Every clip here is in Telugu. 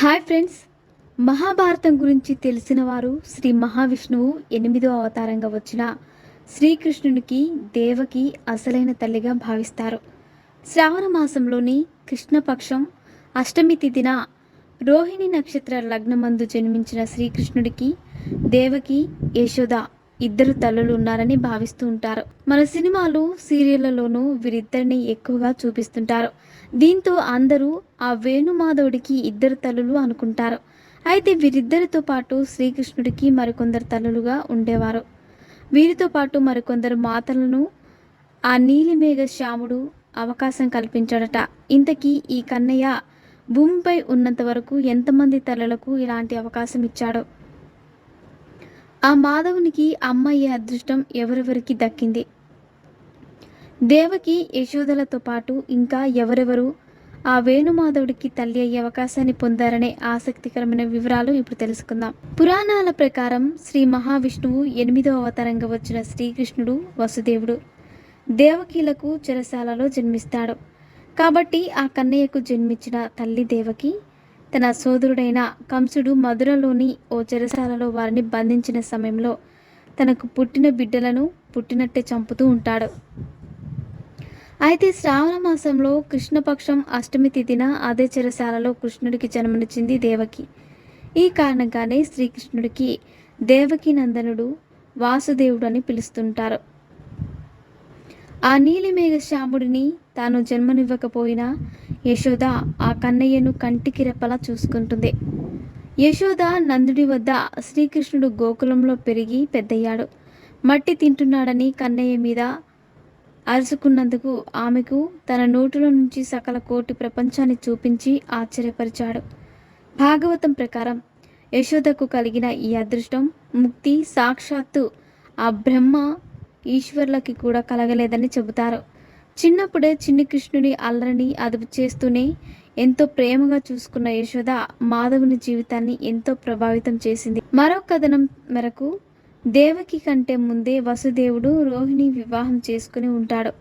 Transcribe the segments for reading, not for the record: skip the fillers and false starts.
హాయ్ ఫ్రెండ్స్, మహాభారతం గురించి తెలిసిన వారు శ్రీ మహావిష్ణువు 8వ అవతారంగా వచ్చిన శ్రీకృష్ణునికి దేవకి అసలైన తల్లిగా భావిస్తారు. శ్రావణ మాసంలోని కృష్ణపక్షం అష్టమి తిథిన రోహిణి నక్షత్ర లగ్నమందు జన్మించిన శ్రీకృష్ణుడికి దేవకి, యశోద ఇద్దరు తల్లులు ఉన్నారని భావిస్తూ ఉంటారు. మన సినిమాలు, సీరియళ్లలోనూ వీరిద్దరిని ఎక్కువగా చూపిస్తుంటారు. దీంతో అందరూ ఆ వేణుమాధవుడికి ఇద్దరు తల్లులు అనుకుంటారు. అయితే వీరిద్దరితో పాటు శ్రీకృష్ణుడికి మరికొందరు తల్లులుగా ఉండేవారు. వీరితో పాటు మరికొందరు మాతలను ఆ నీలిమేఘ శ్యాముడు అవకాశం కల్పించాడట. ఇంతకీ ఈ కన్నయ్య భూమిపై ఉన్నంత వరకు ఎంతమంది తల్లులకు ఇలాంటి అవకాశం ఇచ్చాడో, ఆ మాధవునికి అమ్మ అయ్యే అదృష్టం ఎవరెవరికి దక్కింది, దేవకి, యశోదలతో పాటు ఇంకా ఎవరెవరు ఆ వేణుమాధవుడికి తల్లి అయ్యే అవకాశాన్ని పొందారనే ఆసక్తికరమైన వివరాలు ఇప్పుడు తెలుసుకుందాం. పురాణాల ప్రకారం శ్రీ మహావిష్ణువు 8వ అవతారంగా వచ్చిన శ్రీకృష్ణుడు వసుదేవుడు దేవకీలకు చెరసాలలో జన్మిస్తాడు. కాబట్టి ఆ కన్నయ్యకు జన్మించిన తల్లి దేవకి తన సోదరుడైన కంసుడు మధురలోని ఓ చెరసాలలో వారిని బంధించిన సమయంలో తనకు పుట్టిన బిడ్డలను పుట్టినట్టే చంపుతూ ఉంటాడు. అయితే శ్రావణ మాసంలో కృష్ణపక్షం అష్టమి తిథిన అదే చెరసాలలో కృష్ణుడికి జన్మనిచ్చింది దేవకి. ఈ కారణంగానే శ్రీకృష్ణుడికి దేవకి నందనుడు, వాసుదేవుడు అని పిలుస్తుంటారు. ఆ నీలిమేఘ శ్యాముడిని తాను జన్మనివ్వకపోయినా యశోద ఆ కన్నయ్యను కంటికి రెప్పలా చూసుకుంటుంది. యశోద నందుడి వద్ద శ్రీకృష్ణుడు గోకులంలో పెరిగి పెద్దయ్యాడు, మట్టి తింటున్నాడని కన్నయ్య మీద అరుచుకున్నందుకు ఆమెకు తన నోటిలో నుంచి సకల కోటి ప్రపంచాన్ని చూపించి ఆశ్చర్యపరిచాడు. భాగవతం ప్రకారం యశోదకు కలిగిన ఈ అదృష్టం, ముక్తి సాక్షాత్తు ఆ బ్రహ్మ ఈశ్వర్లకి కూడా కలగలేదని చెబుతారు. చిన్నప్పుడే చిన్ని కృష్ణుడి అల్లరిని అదుపు చేస్తూనే ఎంతో ప్రేమగా చూసుకున్న యశోద మాధవుని జీవితాన్ని ఎంతో ప్రభావితం చేసింది. మరో కథనం మేరకు దేవకి కంటే ముందే వసుదేవుడు రోహిణి వివాహం చేసుకుని ఉంటాడు.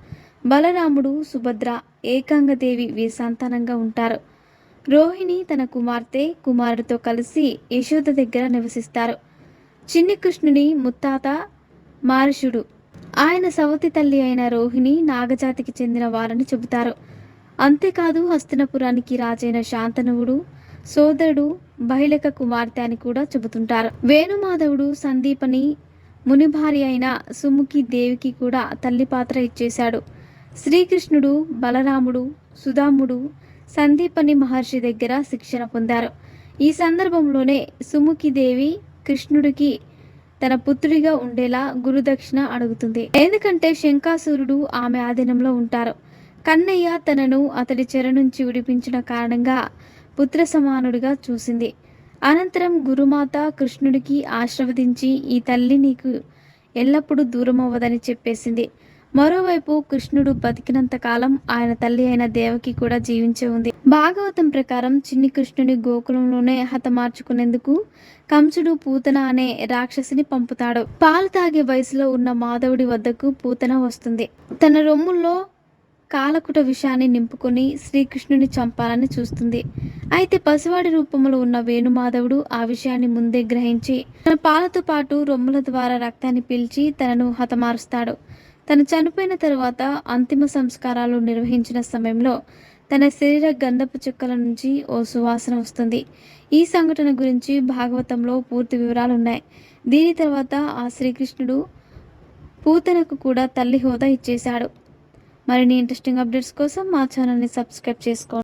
బలరాముడు, సుభద్ర, ఏకాంగదేవి వీరి సంతానంగా ఉంటారు. రోహిణి తన కుమార్తె, కుమారుడితో కలిసి యశోద దగ్గర నివసిస్తారు. చిన్ని కృష్ణుని ముత్తాత మారీషుడు. ఆయన సవతి తల్లి అయిన రోహిణి నాగజాతికి చెందిన వారని చెబుతారు. అంతేకాదు హస్తినపురానికి రాజైన శాంతనువుడు సోదరుడు బహిళక కుమార్తె అని కూడా చెబుతుంటారు. వేణుమాధవుడు సందీపని ముని భార్య అయిన సుముఖి దేవికి కూడా తల్లి పాత్ర ఇచ్చేశాడు. శ్రీకృష్ణుడు, బలరాముడు, సుధాముడు సందీపని మహర్షి దగ్గర శిక్షణ పొందారు. ఈ సందర్భంలోనే సుముఖి దేవి కృష్ణుడికి తన పుత్రుడిగా ఉండేలా గురుదక్షిణ అడుగుతుంది. ఎందుకంటే శంఖాసురుడు ఆమె ఆధీనంలో ఉంటారు. కన్నయ్య తనను అతడి చెర నుంచి విడిపించిన కారణంగా పుత్ర సమానుడిగా చూసింది. అనంతరం గురుమాత కృష్ణుడికి ఆశీర్వదించి ఈ తల్లి నీకు ఎల్లప్పుడూ దూరం అవ్వదని చెప్పేసింది. మరోవైపు కృష్ణుడు బతికినంత కాలం ఆయన తల్లి అయిన దేవకి కూడా జీవించే ఉంది. భాగవతం ప్రకారం చిన్ని కృష్ణుని గోకులంలోనే హతమార్చుకునేందుకు కంసుడు పూతన అనే రాక్షసిని పంపుతాడు. పాలు తాగే వయసులో ఉన్న మాధవుడి వద్దకు పూతన వస్తుంది. తన రొమ్ముల్లో కాలకుట విషాన్ని నింపుకొని శ్రీకృష్ణుని చంపాలని చూస్తుంది. అయితే పసివాడి రూపంలో ఉన్న వేణుమాధవుడు ఆ విషయాన్ని ముందే గ్రహించి తన పాలతో పాటు రొమ్ముల ద్వారా రక్తాన్ని పీల్చి తనను హతమారుస్తాడు. తను చనిపోయిన తరువాత అంతిమ సంస్కారాలు నిర్వహించిన సమయంలో తన శరీర గంధపు చుక్కల నుంచి ఓ సువాసన వస్తుంది. ఈ సంఘటన గురించి భాగవతంలో పూర్తి వివరాలు ఉన్నాయి. దీని తర్వాత ఆ శ్రీకృష్ణుడు పూతనకు కూడా తల్లి హోదా ఇచ్చేశాడు. మరిన్ని ఇంట్రెస్టింగ్ అప్డేట్స్ కోసం మా ఛానల్ని సబ్స్క్రైబ్ చేసుకోండి.